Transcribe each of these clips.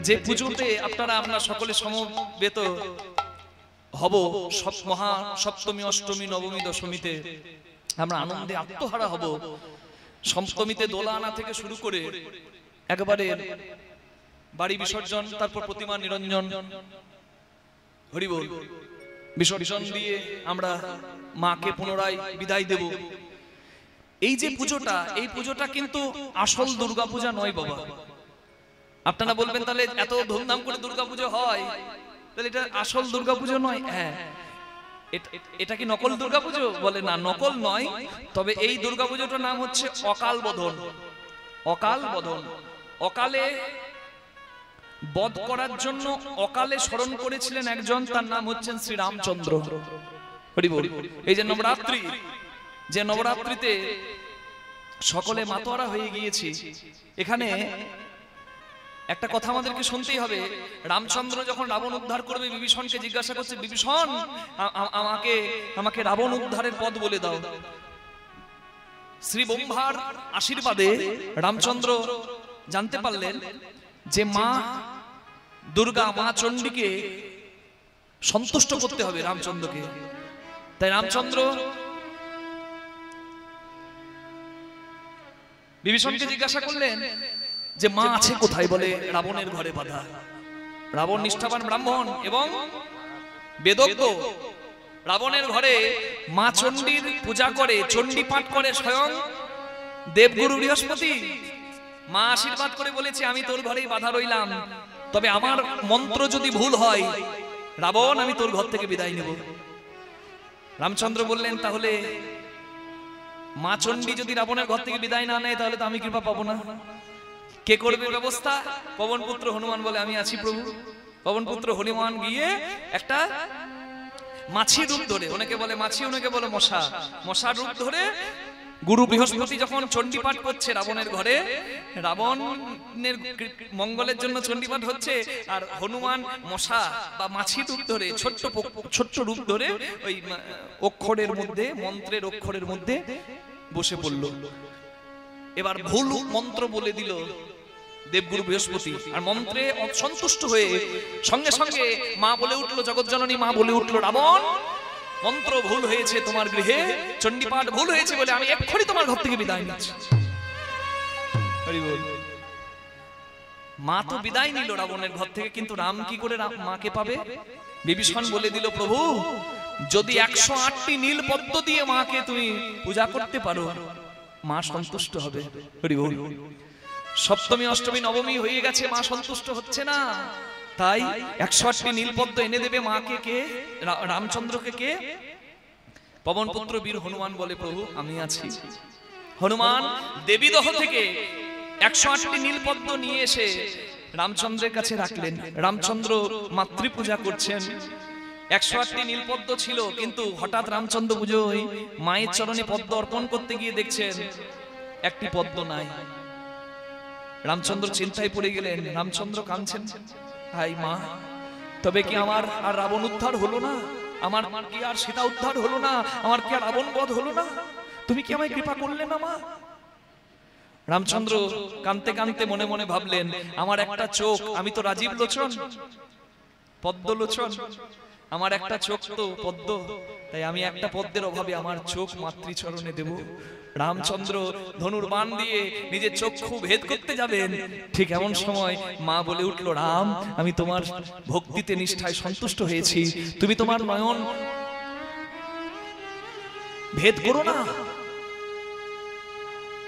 যে পুজোতে আপনারা আমরা সকলে সমবেত হব, মহা সপ্তমী, অষ্টমী, নবমী, দশমীতে আমরা আনন্দে আত্মহারা হব। সপ্তমীতে দোলা আনা থেকে শুরু করে একবারে বাড়ি বিসর্জন, তারপর প্রতিমা নিরঞ্জন, হরি বল, বিসর্জন দিয়ে আমরা মাকে পুনরায় বিদায় দেব। এই যে পুজোটা, এই পুজোটা কিন্তু আসল দুর্গাপূজা নয় বাবা। আপনারা বলবেন তাহলে এত ধুমধাম করে দুর্গাপুজো হয়, তাহলে এটা আসল দুর্গাপুজো নয়? হ্যাঁ, এটা কি নকল দুর্গাপুজো? বলে না, নকল নয়। তবে এই দুর্গাপুজোটার নাম হচ্ছে অকাল বোধন। অকাল বোধন, অকালে বধ করার জন্য অকালে স্মরণ করেছিলেন একজন, তার নাম হচ্ছেন শ্রী রামচন্দ্র। হরি বল। এই যে নবরাত্রি, যে নবরাত্রিতে সকলে মাতোয়ারা হয়ে গিয়েছি, এখানে একটা কথা আমাদেরকে শুনতেই হবে। রামচন্দ্র যখন রাবণ উদ্ধার করবে, বিভীষণকে জিজ্ঞাসা করছে, বিভীষণ আমাকে রাবণ উদ্ধারের পথ বলে দাও। শ্রী ব্রহ্মার আশীর্বাদে রামচন্দ্র জানতে পারলেন যে মা দুর্গা, মা চণ্ডীকে সন্তুষ্ট করতে হবে রামচন্দ্রকে। তাই রামচন্দ্র বিভীষণকে জিজ্ঞাসা করলেন যে মা আছে কোথায়? বলে রাবণের ঘরে বাঁধা। রাবণ নিষ্ঠাবান ব্রাহ্মণ এবং বেদজ্ঞ। রাবণের ঘরে মা চণ্ডীর পূজা করে, চণ্ডী পাঠ করে স্বয়ং দেবগুরু বৃহস্পতি। মা আশীর্বাদ করে বলেছে, আমি তোর ঘরেই বাঁধা রইলাম, তবে আমার মন্ত্র যদি ভুল হয় রাবণ, আমি তোর ঘর থেকে বিদায় নেব। রামচন্দ্র বললেন, তাহলে মা চণ্ডী যদি রাবণের ঘর থেকে বিদায় না নেয়, তাহলে তো আমি কৃপা পাবো না। কে করবে ব্যবস্থা? পবনপুত্র হনুমান বলে, আমি আছি প্রভু। পবনপুত্র হনুমান গিয়ে একটা মাছি রূপ ধরে, অনেকে বলে মাছি, অনেকে বলে মশা, মশার রূপ ধরে গুরু বৃহস্পতি যখন চণ্ডী পাঠ করছে রাবণের ঘরে, রাবণের মঙ্গলের জন্য চণ্ডী পাঠ হচ্ছে, আর হনুমান মশা বা মাছি রূপ ধরে, ছোট্ট রূপ ধরে ওই অক্ষরের মধ্যে, মন্ত্রের অক্ষরের মধ্যে বসে পড়ল। এবার ভুল মন্ত্র বলে দিল দেবগুরু বৃহস্পতি, আর মন্ত্রে অসন্তুষ্ট হয়ে সঙ্গে সঙ্গে মা বলে উঠলো, জগৎজননী মা বলে উঠলো, রাবণ মন্ত্র ভুল হয়েছে তোমার গৃহে, চণ্ডীপাঠ ভুল হয়েছে বলে আমি এক্ষুনি তোমার ঘর থেকে বিদায় নিচ্ছি। মা তো বিদায় নিল রাবণের ঘর থেকে, কিন্তু রাম কি করে মাকে পাবে? বিভীষণ বলে দিল, প্রভু যদি 108টি নীল পদ্ম দিয়ে মাকে তুমি পূজা করতে পারো, মা সন্তুষ্ট হবে। হরি বল। সপ্তমী, অষ্টমী, নবমী হয়ে গেছে, মা সন্তুষ্ট হচ্ছে না, তাই 108টি নীলপদ্ম এনে দেবে মাকে। কে? রামচন্দ্রকে। কে? পবনপুত্র বীর হনুমান বলে, প্রভু আমি আছি। হনুমান দেবীদহ থেকে 108টি নীলপদ্ম নিয়ে এসে রামচন্দ্রের কাছে রাখলেন। রামচন্দ্র মাতৃপূজা করছেন। 108টি নীলপদ্ম ছিল, কিন্তু হঠাৎ রামচন্দ্র পুজোয় মায়ের চরণে পদ্ম অর্পণ করতে গিয়ে দেখছেন একটি পদ্ম নাই। রামচন্দ্র চিন্তায় পড়ে গেলেন। রামচন্দ্র কাঁদছেন, হাই মা, তবে কি আমার আর রাবণ উদ্ধার হলো না? আমার কি আর সীতা উদ্ধার হলো না? আমার কি আর রাবণ বধ হলো না? তুমি কি আমায় কৃপা করলে না মা? রামচন্দ্র কাঁদতে কাঁদতে মনে মনে ভাবলেন, আমার একটা চোখ, আমি তো রাজীব লোচন, পদ্ম লোচন, আমার একটা চোখ তো পদ্ম, তাই আমি একটা পদ্মের অভাবে আমার চোখ মাতৃচরণে দেব। রামচন্দ্র ধনুর বাণ দিয়ে নিজের চক্ষু ভেদ করতে যাবেন, ঠিক এমন সময় মা বলে উঠল, রাম আমি তোমার ভক্তিতে নিষ্ঠায় সন্তুষ্ট হয়েছি, তুমি তোমার নয়ন ভেদ করো না।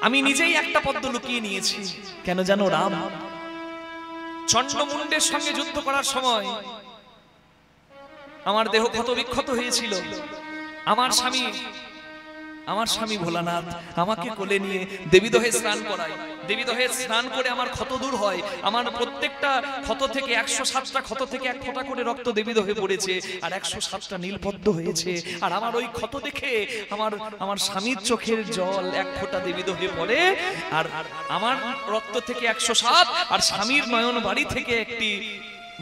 আমি নিজেই একটা পদ্ম লুকিয়ে নিয়েছি। কেন জানো রাম? চন্ডমুণ্ডের সঙ্গে যুদ্ধ করার সময় আমার দেহ ক্ষত বিক্ষত হয়েছিল। আমার স্বামী ভোলানাথ আমাকে কোলে নিয়ে দেবীদহে স্নান করায়। দেবীদহে স্নান করে আমার ক্ষত দূর হয়। আমার প্রত্যেকটা ক্ষত থেকে 107টা ক্ষত থেকে এক ফোঁটা করে রক্ত দেবীদহে পড়েছে, আর 107টা নীলপদ্ম হয়েছে। আর আমার ওই ক্ষত দেখে আমার স্বামীর চোখের জল এক ফোঁটা দেবীদহে পড়ে, আর আমার রক্ত থেকে 107 আর স্বামীর নয়ন বাড়ি থেকে একটি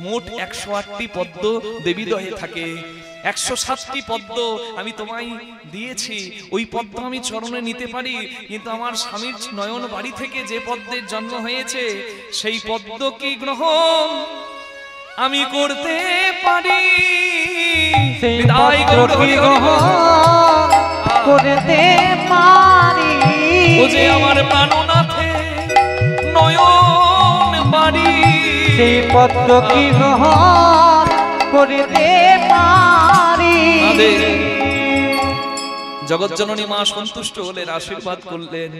মোট 108টি পদ্ম দেবীদহে থাকে। 107টি পদ্ম আমি তোমায় দিয়েছি, ওই পদ্ম আমি চরণে নিতে পারি, কিন্তু আমার স্বামীর নয়ন বাড়ি থেকে যে পদ্মের জন্ম হয়েছে সেই পদ্ম কি গ্রহণ আমি করতে পারি? করতে পারি ও যে আমার প্রাণনাথে নয়ন বাড়ি, সেই পদ্ম কি গ্রহণ করতে পারি? জগৎজননী মা সন্তুষ্ট হলেন, আশীর্বাদ করলেন।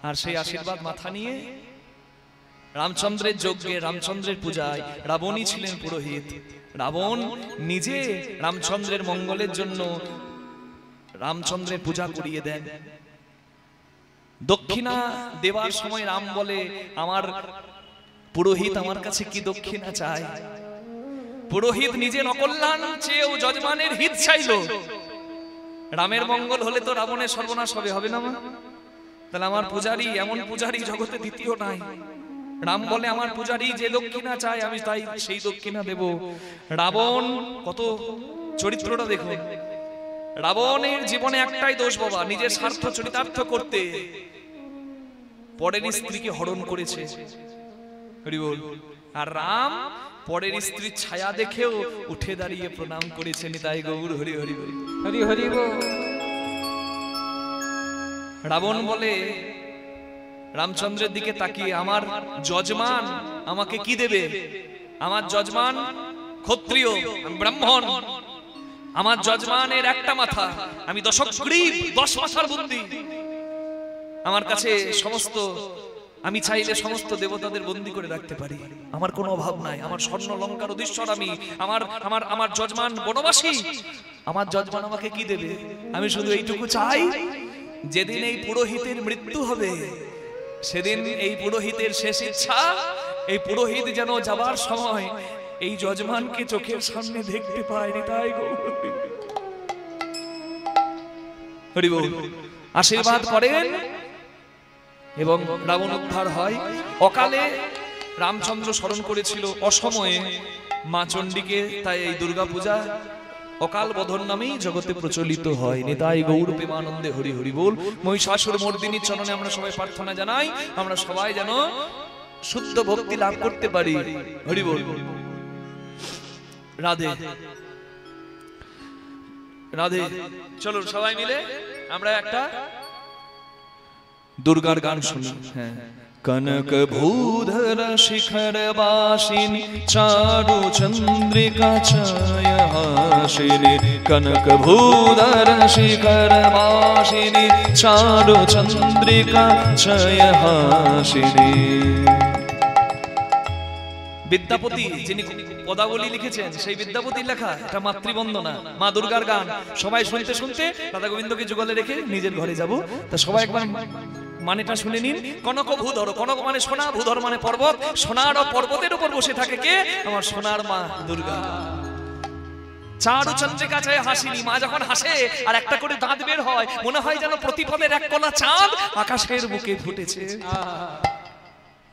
আর সেই আশীর্বাদ মাথা নিয়ে রামচন্দ্রের যজ্ঞে, রামচন্দ্রের পূজায় রাবণই ছিলেন পুরোহিত। রাবণ নিজে রামচন্দ্রের মঙ্গলের জন্য রামচন্দ্রের পূজা করিয়ে দেন। দক্ষিণা দেওয়ার সময় রাম বলে, আমার পুরোহিত আমার কাছে কি দক্ষিণা চায়? পুরোহিত নিজের অকল্যাণ চেয়েও যজমানের হিত চাইল। রামের মঙ্গল হলে তো রাবণের সর্বনাশ হবে না? তাহলে আমার পূজারী, এমন পূজারী জগতে দ্বিতীয় নাই। রাম বলে, আমার পূজারী যে দক্ষিণা চায় আমি তাই সেই দক্ষিণা দেব। রাবণ কত চরিত্রটা দেখুন। রাবণের জীবনে একটাই দোষ বাবা, নিজের স্বার্থ চরিতার্থ করতে পরের স্ত্রীকে হরণ করেছে। আর রাম পরের স্ত্রীর ছায়া দেখেও উঠে দাঁড়িয়ে প্রণাম করেছে। নিতাই গৌর হরি হরি বল, হরি হরি বল। রাবণ বলে রামচন্দ্রের দিকে তাকিয়ে, আমার যজমান আমাকে কি দেবে? আমার যজমান ক্ষত্রিয়, আমি ব্রাহ্মণ, আমার যজমানের একটা মাথা, আমি দশগ্রীব 10 মাথার বন্দী। আমার কাছে সমস্ত, আমি চাইলে সমস্ত দেবতাদের বন্দী করে রাখতে পারি, আমার কোনো অভাব নাই। আমার স্বর্ণ লঙ্কার অধীশ্বর আমি, আমার যজমান বনবাসী, আমার যজমান আমাকে কি দেবে? আমি শুধু এইটুকু চাই, যেদিন এই পুরোহিতের মৃত্যু হবে সেদিন এই পুরোহিতের শেষ ইচ্ছা, এই পুরোহিত যেন যাবার সময় এই যজমানকে চোখের সামনে দেখতে পায়নি। তাই হরি বল, আশীর্বাদ করেন এবং রাবণ উদ্ধার হয়। অকালে রামচন্দ্র স্মরণ করেছিল, অসময়ে মা চণ্ডীকে, তাই এই দুর্গা পূজা অকাল বোধন নামেই জগতে প্রচলিত হয়। নিতাই গৌর প্রেমানন্দে হরি হরি বল। মহিষাসুর মর্দিনীর চরণে আমরা সবাই প্রার্থনা জানাই, আমরা সবাই যেন শুদ্ধ ভক্তি লাভ করতে পারি। হরি বল। রাধে রাধে। চলো সবাই মিলে আমরা একটা দুর্গার গান শুনি। হ্যাঁ। কনক ভূধর শিখর বাসিনী চারু চন্দ্রিকা ছায়া হাসিনী, কনক ভূধর শিখর বাসিনী চারু চন্দ্রিকা ছায়া হাসিনী। বিদ্যাপতি যিনি পদাবলী লিখেছেন, সেই বিদ্যাপতির লেখা এটা মাতৃবন্দনা, মা দুর্গার গান। সবাই শুনতে শুনতে রাধা গোবিন্দকে যুগলে রেখে নিজের ঘরে যাব। তা সবাই একবার মানেটা শুনে নিন। কনক ভূধর, কনক মানে সোনা, ভূধর মানে পর্বত। সোনার পর্বতের উপর বসে থাকে কে? আমার সোনার মা দুর্গা। চারু চন্দ্রিকা ছায়া হাসিনী, মা যখন হাসে আর একটা করে দাঁত বের হয়, মনে হয় যেন প্রতিপদের এক কলা চাঁদ আকাশের বুকে ফুটেছে।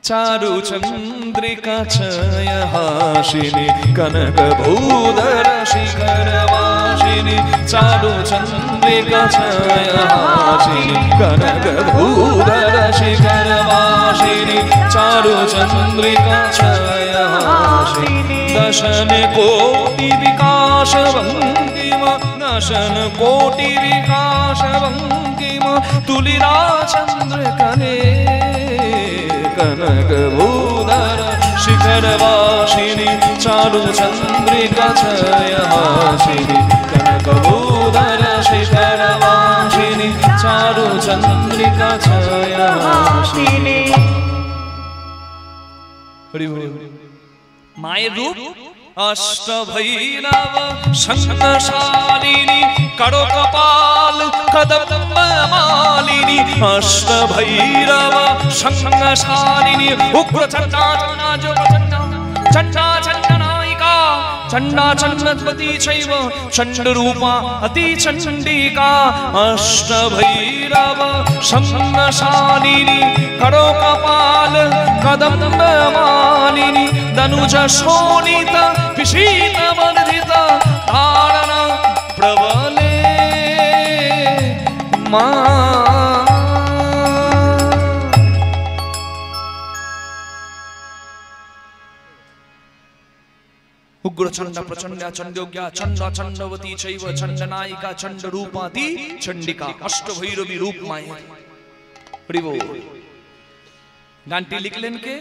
চারু চন্দ্রিকা ছায়া হাসিনী, কনক ভূধর শিখর বাসিনী চারু চন্দ্রিকা ছায়া হাসিনী, কনক ভূধর শিখর বাসিনী চারু চন্দ্রিকা ছায়া হাসিনী। দশন কোটি বিকাশ ভঙ্গিমা, দশন কোটি বিকাশ ভঙ্গিমা তুলিরা চন্দ্রকলে, কনক ভূধর শিখর বাসিনী চারু চন্দ্রিকা ছায়া হাসিনী, কনক ভূধর শিখর বাসিনী চারু চন্দ্রিকা ছায়া হাসিনী। হরি হরি। মায়ের রূপ অষ্টভৈরব সংঘশালিনী, করো কপাল কদম্ব মালিনী, অষ্টভৈরব সংঘশালিনী উগ্র চণ্ডা চণ্ডা চণ্ডনায়িকা, চণ্ডা চণ্ডপতি চৈব চণ্ডরূপা অতি চণ্ডিকা। অষ্টভৈরব সংঘশালিনী, করো কপাল কদম্ব মালিনী, দনুজ শোণিতা পিশীত বর্ধিতা উগ্রচণ্ডা প্রচণ্ডা চণ্ডজ্ঞা চণ্ড চণ্ডবতী চৈব চণ্ডনায়িকা চণ্ড রূপাতি চণ্ডিকা অষ্টভৈরবী রূপ মায়ে। হরি বল। গানটি লিখলেন কে?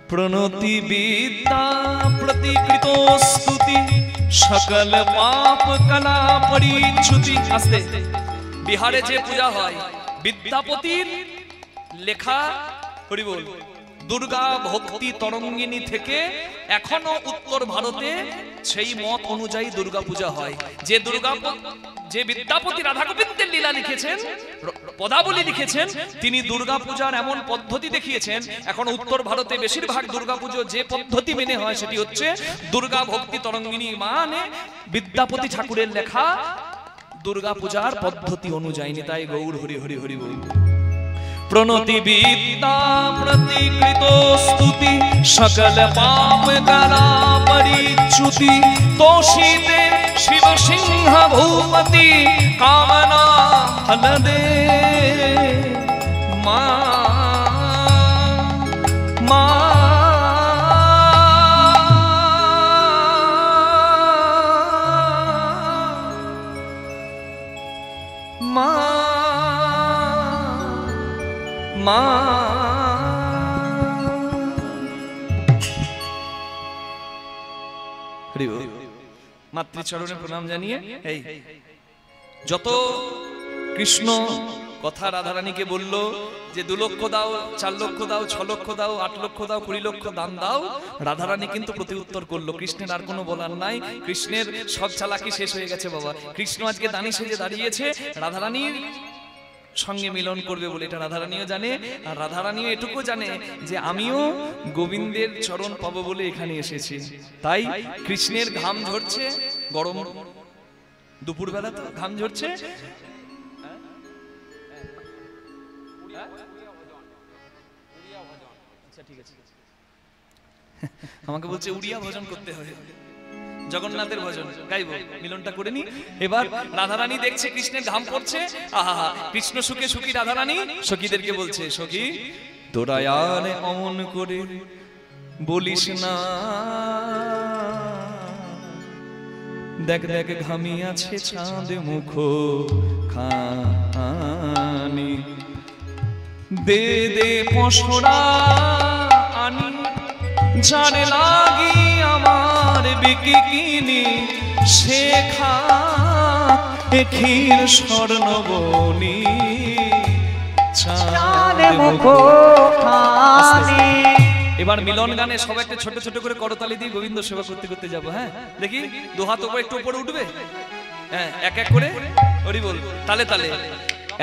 প্রণতি বিদ্যা প্রতিকৃত স্তুতি সকল পাপ কলা পরিচ্যুতি। আস্তে। বিহারে যে পূজা হয় বিদ্যাপতির লেখা, হরি বল, দুর্গা ভক্তি তরঙ্গিনী থেকে এখনো উত্তর ভারতে সেই মত অনুযায়ী দুর্গা পূজা হয়। যে বিদ্যাপতি রাধা গোবিন্দের লীলা লিখেছেন, পদাবলী লিখেছেন, তিনি দুর্গা পূজার এমন পদ্ধতি দেখিয়েছেন। এখন উত্তর ভারতে বেশিরভাগ দুর্গা পুজো যে পদ্ধতি মেনে হয় সেটি হচ্ছে দুর্গা ভক্তি তরঙ্গিনী, মানে বিদ্যাপতি ঠাকুরের লেখা দুর্গা পূজার পদ্ধতি অনুযায়ী। তাই গৌর হরি হরি হরি বল। প্রণতি বিদ্যা প্রতিকৃত স্তুতি সকল পাপ কলা পরিচ্যুতি তোষিতে শিব সিংহ ভূপতি কামনা হলদে মা মা মা মা। মাতৃচরণে প্রণাম জানিয়ে এই যত কৃষ্ণ কথা রাধারানীকে বলল যে 2 লক্ষ দাও, 4 লক্ষ দাও, 6 লক্ষ দাও, 8 লক্ষ দাও, 20 লক্ষ দান দাও, রাধারানী কিন্তু প্রতি উত্তর করলো। কৃষ্ণের আর কোনো বলার নাই, কৃষ্ণের সব চালাকি শেষ হয়ে গেছে বাবা। কৃষ্ণ আজকে দানি সেজে দাঁড়িয়েছে রাধারানীর সঙ্গে মিলন করবে বলে, এটা রাধারানীও জানে। আর রাধারানীও এটুকু জানে যে আমিও গোবিন্দের চরণ পাবো বলে এখানে এসেছি। তাই কৃষ্ণের ঘাম ঝরছে, গরম দুপুরবেলা তো ঘাম ঝরছে, আমাকে বলছে উড়িয়া ভজন করতে হবে, জগন্নাথের ভজন গাইবো, মিলনটা করে নি। এবার রাধারানী দেখছে কৃষ্ণের ঘাম পড়ছে, আহা কৃষ্ণ সুখে সুখী। রাধারানী সখীদেরকে বলছে, সখী তোরা আর অমন করে বলিস না, দেখ দেখ ঘামি আছে চাঁদ মুখ খানি, দে দে পশরা আনি, জানে লাগি আমার বিকিনি, শেখা ক্ষীর স্বর্ণবনি চাঁদ মুখ খানি। এবার মিলন গানে সবাই একটা ছোট ছোট করে করতালি দিয়ে গোবিন্দ সেবা করতে করতে যাবো। হ্যাঁ দেখি 2 হাত উপরে একটু উপরে উঠবে, হ্যাঁ এক এক করে হরি বল, তালে তালে।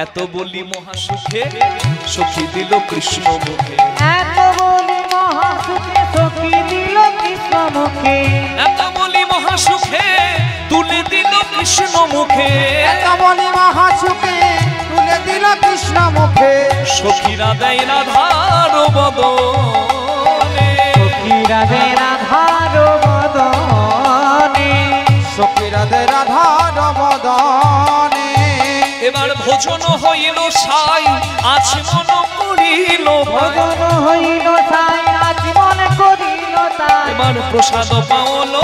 এত বলি মহা সুখে সখী দিল কৃষ্ণ মুখে, এত বলি মহা সুখে সখী দিল কৃষ্ণ মুখে, এত বলি মহা সুখে তুলে দিল কৃষ্ণ মুখে, এত বলি মহা সুখে তুলে দিল কৃষ্ণ মুখে, সখীরা দেয় রাধার বদনে, সখীরা দেয় রাধার বদনে, সখীরা দেয় রাধার বদনে। এবার ভোজন হইল সাই আজ মন করিল, ভজন হইল সাই আজ মন করিল তাই, এবার প্রসাদ পাওল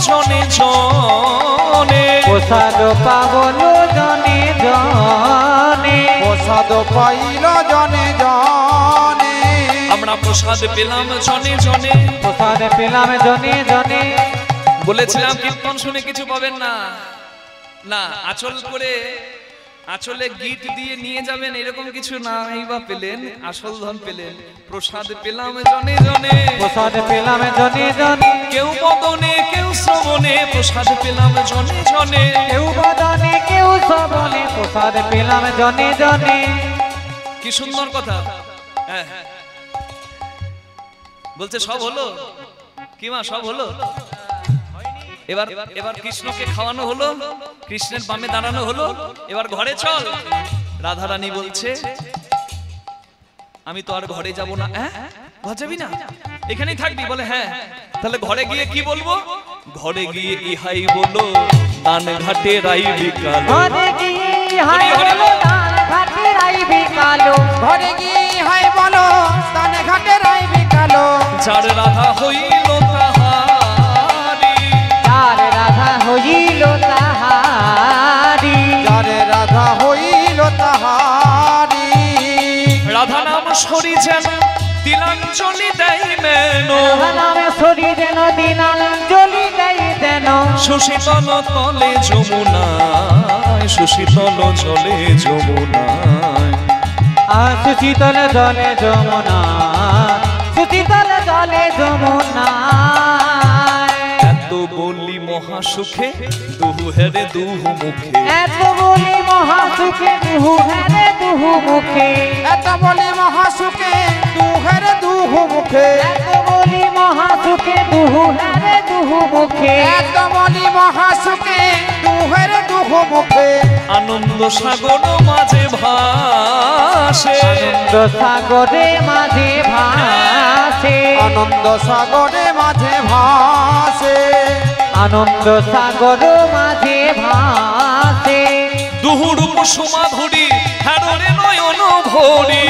জনে জনে, প্রসাদ পাবল জনে জনে, প্রসাদ পাইল জনে জনে, আমরা প্রসাদ পেলাম জনে জনে, প্রসাদ পেলাম জনে জনে। বলেছিলাম কীর্তন শুনে কিছু পাবেন না, না আঁচল করে আঁচলে গিট দিয়ে নিয়ে যাবেন এরকম কিছু না, এই বা পেলেন আসল ধন পেলেন, প্রসাদ পেলাম জনে জনে, প্রসাদ পেলাম জনে জনে, কেউ বদনে কেউ শ্রবণে, প্রসাদ পেলাম জনে জনে, কেউ বদনে কেউ শ্রবণে, প্রসাদ পেলাম জনে জনে। কি সুন্দর কথা। হ্যাঁ বলছে সব হলো কি মা, সব হলো। এবার এবার কৃষ্ণকে খাওয়ানো হলো, কৃষ্ণের বামে দাঁড়ানো হলো, এবার ঘরে চল। রাধারানী বলছে আমি তো আর ঘরে যাব না। হ্যাঁ ঘর যাবি না, এখানেই থাকবি? বলে হ্যাঁ। তাহলে ঘরে গিয়ে কি বলবো? ঘরে গিয়ে ইহাই বলো দান ঘাটে রাইবি কালো, ঘরে গিয়ে হাই বলো দান ঘাটে রাইবি কালো, ঘরে গিয়ে হাই বলো দানে ঘাটে রাইবি কালো, যার রাধা হইল সরি যেন তিলাঞ্জলি দেয় মেন, রাধা নামে সরি যেন দিনাঞ্জলি দেয় দেন। সুশীতল তলে যমুনায়, সুশীতল জলে যমুনায়, সুশীতল জলে যমুনা, সুশীতল জলে যমুনা। এত বলি মহাসুখে দুহু হেরে দুহু মুখে, এত বলি মহাসুখে দুহু হেরে দুহু মুখে, এত বলি মহাসুখে দুহের দুহু মুখে, এত বলি মহাসুখে দুহু হেরে দুহু মুখে। এত বলি মহাসুখে দুহের দুহু মুখে। আনন্দ সাগর মাঝে ভাসে, আনন্দ সাগরে মাঝে ভাসে, আনন্দ সাগরে মাঝে ভাসে, আনন্দ সাগর মাঝে ভাসে। দুহুরূপ সুমাধুরী হ্যারোরে নয়ন ভরি,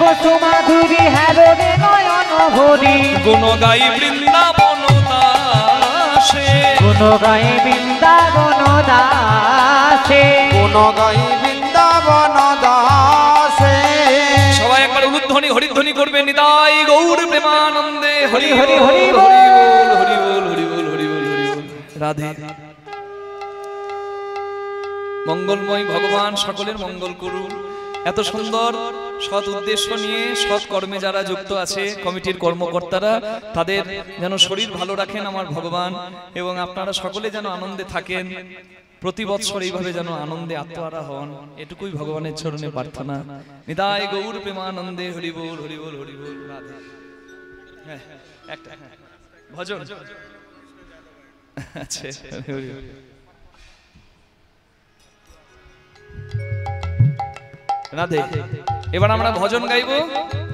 কুসুমাধুরী হ্যারোরে নয়ন ভরি। গুণ গাই বৃন্দাবন দাসে, গুণ গাই বৃন্দাবন দাসে, কোন গাই বৃন্দাবন দাসে। সবাই একবার উলুধ্বনি হরিধ্বনি করবে, নিতাই গৌর প্রেমানন্দে হরি হরি হরি হরি বল। বল, হরি বল, হরি বল, হরি বল, হরি বল। রাধে। মঙ্গলময় ভগবান সকলের মঙ্গল করুন। এত সুন্দর সৎ উদ্দেশ্য নিয়ে সৎ কর্মে যারা যুক্ত আছে, কমিটির কর্মকর্তারা, তাদের যেন শরীর ভালো রাখেন আমার ভগবান, এবং আপনারা সকলে যেন আনন্দে থাকেন। প্রতি বৎসর এইভাবে যেন আনন্দে আত্মহারা হন, এটুকুই ভগবানের চরণে প্রার্থনা। নিতাই গৌর প্রেমানন্দে হরি বল, হরি বল, হরি বল। রাধে। হ্যাঁ, একটা ভজন। আচ্ছা, হরি বল। রাধে। এবার আমরা ভজন গাইবো,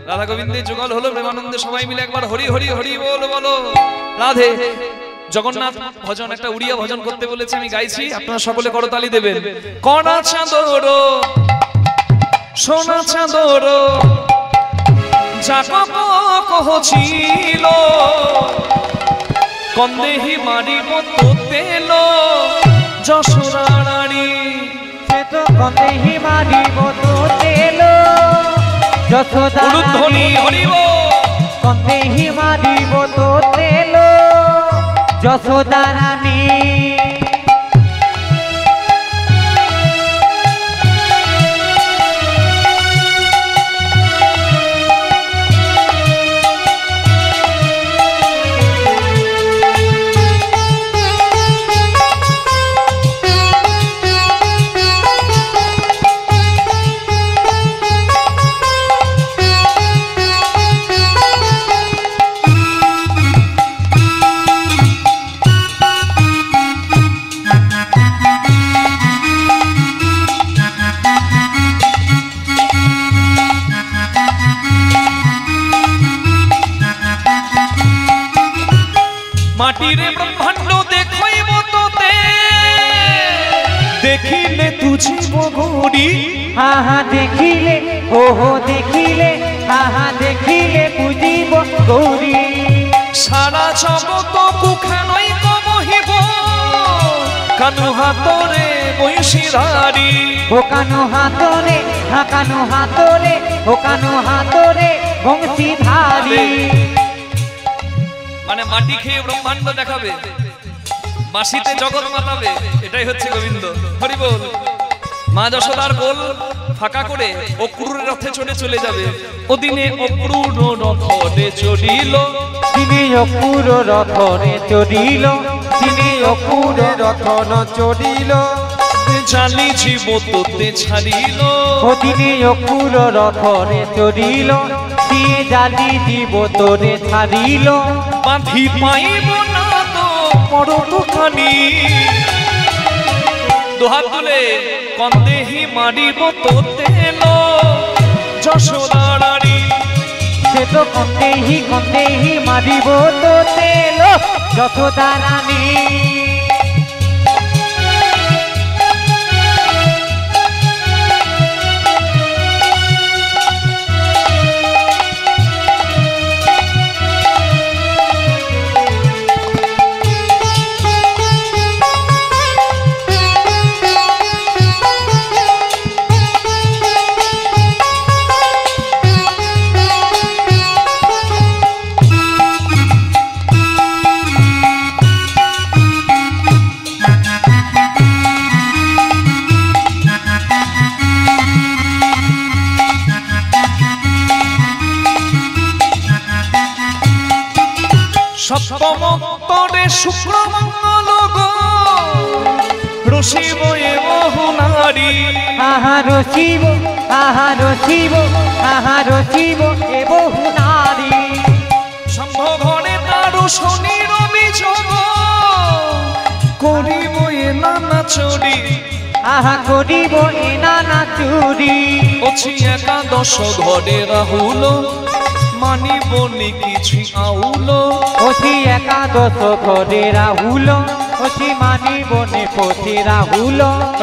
রাধা গোবিন্দের যুগল হলো, প্রেমানন্দে সবাই মিলে একবার হরি হরি হরি বল বলো। রাধে। জগন্নাথ ভজন, একটা উড়িয়া ভজন করতে বলেছে, আমি গাইছি, আপনারা সকলে করতালি দেবেন। কড়া চাঁদর সোনা চাঁদর যাক কহছিল, কন্দেহি মারিব তো তেল যশোদা রানী। সে তো কন্দেহি মারিব তো তেল যশোদা উলুধ্বনি হরি বল। কন্দেহি মারিব তো তেল যশোদা রানী। মাটিরে ব্রহ্মাণ্ড দেখইব তোতে, দেখিলে তুজিব গৌরী। হা হা দেখিলে, ও হো দেখিলে, হা হা দেখিলে বুঝিব গৌরী। সারা জগত কুখানই কবহিব, কানু হাতরে বৈশিরারি। ও কানো হাতরে, হা কানো হাতরে, ও কানো হাতরে বংশীধারী। মানে মাটি খেয়ে ব্রহ্মাণ্ড দেখাবে, বাঁশিতে জগৎ মাতাবে, এটাই হচ্ছে গোবিন্দ। হরি বল। মা যশোদার কোল ফাঁকা করে অক্রূরের রথে চড়ে চলে যাবে। ওদিনে অক্রূর রথে চড়িল, তিনি অপুর রথরে চড়িল, তিনি অপুর রথন চড়িল, জালি জীব তোতে ছাড়িল। ও তিনি অপুর রথরে চড়িল, দিয়ে জালি জীব তোরে ছাড়িল। বাঁধি পাইব না তো পরতখানি, দোহাত তুলে কন্দেহি মারিব তো তেল যশোদা রানী। সে তো কন্দেহি মারিব তো তেল যশোদা রানী। সপ্তমোত্তরে শুক্র মঙ্গল গো রসিব এ বহু নারী আহা রসিব আহা রসিব আহা রসিব এ বহু নারী সম্ভবনে তার শনি রবি যোগ করিব এ নানা চুরি আহা করিব এ নানা চুরি অছি একাদশ ঘরে রাহুল মানিব নি কিছু আউল অতি একাদশ ঘরে রাহুল অতি মানিব নে পথে রাহুল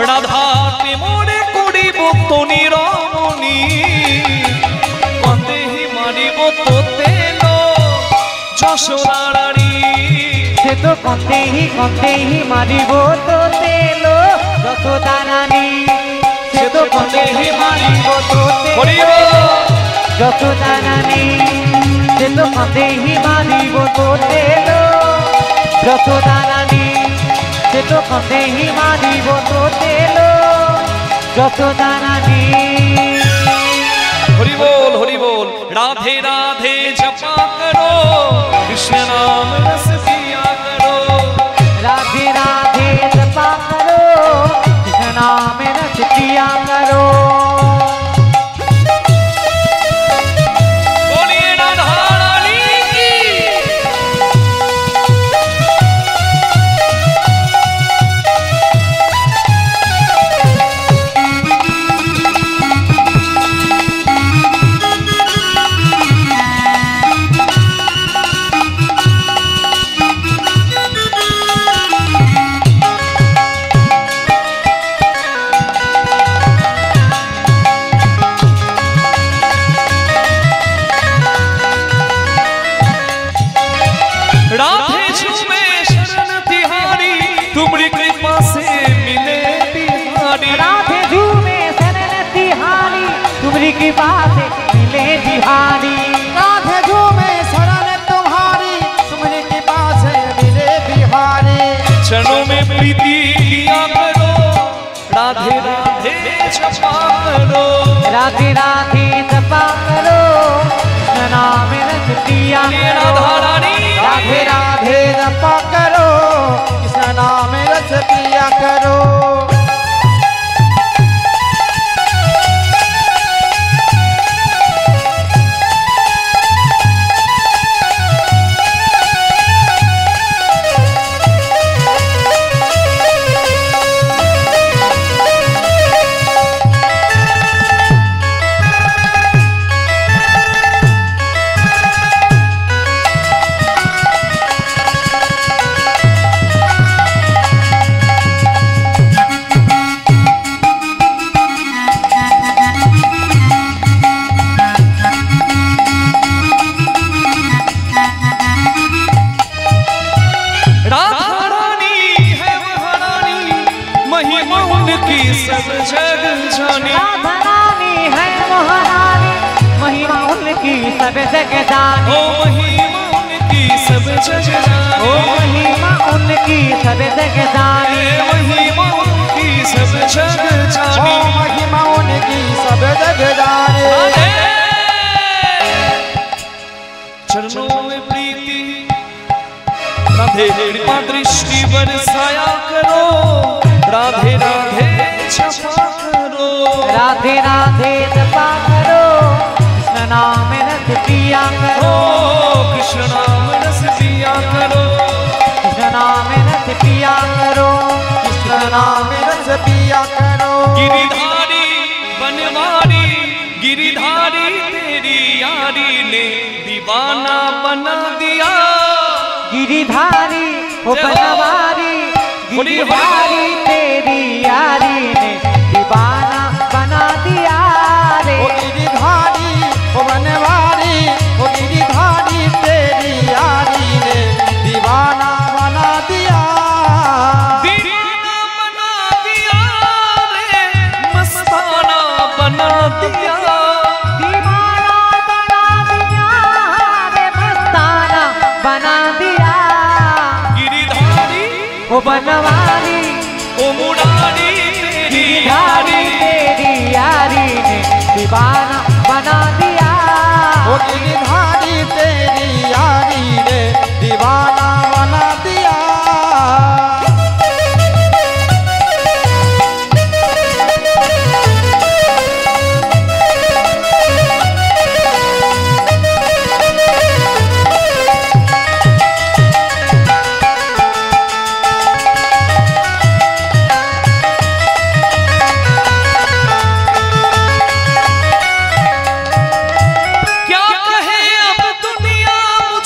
রাধা প্রেমরে করিব তনি রমণী কন্দেহি মারিব তোতেল যশোরারি সে তো কন্দেহি মারিব তো তেল যত দানানি সে তো কন্দেহি মারিব তো তেল যত দানানি সে তো কন্দেহি মারিব তো তেল যত দানানি সে তো কন্দেহি মারিব তো তেল যত দানানি হরি বল রাধে রাধে জপা করো কৃষ্ণ নাম রস পিয়া করো राधे राधे जपा करो कृष्ण नाम रस पिया करो बोलिए राधा रानी की राधे झूमे शरण तिहारी तुम्हारी कृपा से मिले बिहारी राधे झूमे शरण तिहारी तुम्हारी कृपा से मिले बिहारी राधे झूमे शरण तुम्हारी तुम्हारी कृपा से मिले बिहारी चरणों में प्रीति किया करो राधे राधे जपा करो राधे राधे जपा करो कृष्ण नाम रस पिया करो राधा रानी राधे राधे जपा करो कृष्ण नाम रस पिया करो राधा रानी है महारानी महिमा उनकी सब जग जानी राधा रानी है महारानी महिमा उनकी सब जग जानी ओ महिमा उनकी सब जग जानी ओ महिमा उनकी सब जग जानी महिमा उनकी सब जग ओ जानी महिमा उनकी सब जग जाने चरणों में प्रीति राधे कृपा दृष्टि बरसाया करो राधे राधे जपा करो राधे राधे जपा करो कृष्ण नाम रस पिया करो ओ कृष्ण नाम रस पिया करो कृष्ण नाम रस पिया करो कृष्ण नाम रस पिया करो गिरिधारी बनवारी गिरिधारी तेरी यारी ने दीवाना बना दिया गिरिधारी ओ बनवारी गिरिधारी तेरी यारी ने दीवाना बना दिया रे ओ गिरिधारी ओ बनवारी ओ गिरिधारी तेरी यारी ने दीवाना बना दिया दीवाना बना दिया रे मस्ताना बना दिया दीवाना बना दिया रे मस्ताना बना दिया गिरिधारी ओ बनवारी ओ मुरारी तेरी यारी तेरी यारी ने दीवाना बना दिया ओ गिरिधारी तेरी यारी ने दीवाना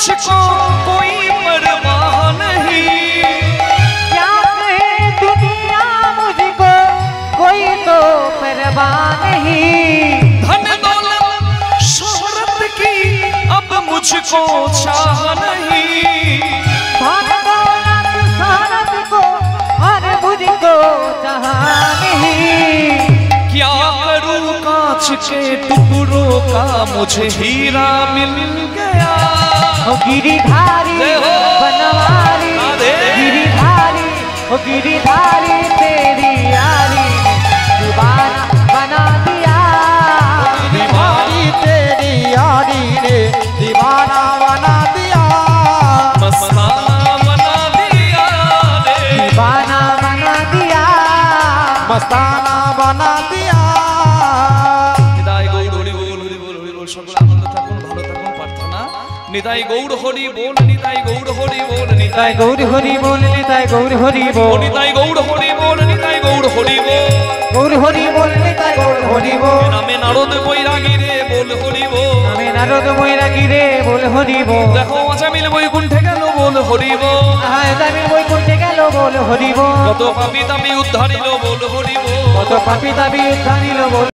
मुझको कोई परवाह नहीं। क्या कहे दुनिया मुझको कोई तो परवाह नहीं। धन दौलत शोहरत की अब मुझको चाह नहीं। धन दौलत शोहरत को और मुझको चाह नहीं। क्या करूं कांच के टुकड़ों का मुझे हीरा मिल गया। ओ गिरिधारी जय हो। बनवारी राधे। गिरिधारी ओ गिरिधारी तेरी यारी ने दीवाना बना दिया। दीवानी तेरी यारी ने दीवाना बना दिया। मस्ताना बना दिया रे। दीवाना बना दिया। मस्ताना बना दिया। নিতাই গৌর হরি বল হরি বল হরি বল। সকলে আনন্দ থাকুন, ভালো থাকুন প্রার্থনা। নিতাই গৌর হরি বল, নিতাই গৌর হরি বল, নিতাই গৌর হরি বল, নিতাই গৌর হরি বল। নিতাই গৌর হরি বল, নিতাই গৌর হরি বল। গৌর হরি বল, নিতাই গৌর হরি বল। নামে নারদ বৈরাগী রে বল হরি বল। নামে নারদ বৈরাগী রে বল হরি বল। দেখো আজামিল বৈকুণ্ঠে গেল বল হরি বল। আয় দামি বৈকুণ্ঠে গেল বল হরি বল। কত পাপী তাপী উদ্ধারিল বল হরি বল। কত পাপী দাবি উদ্ধারিল বল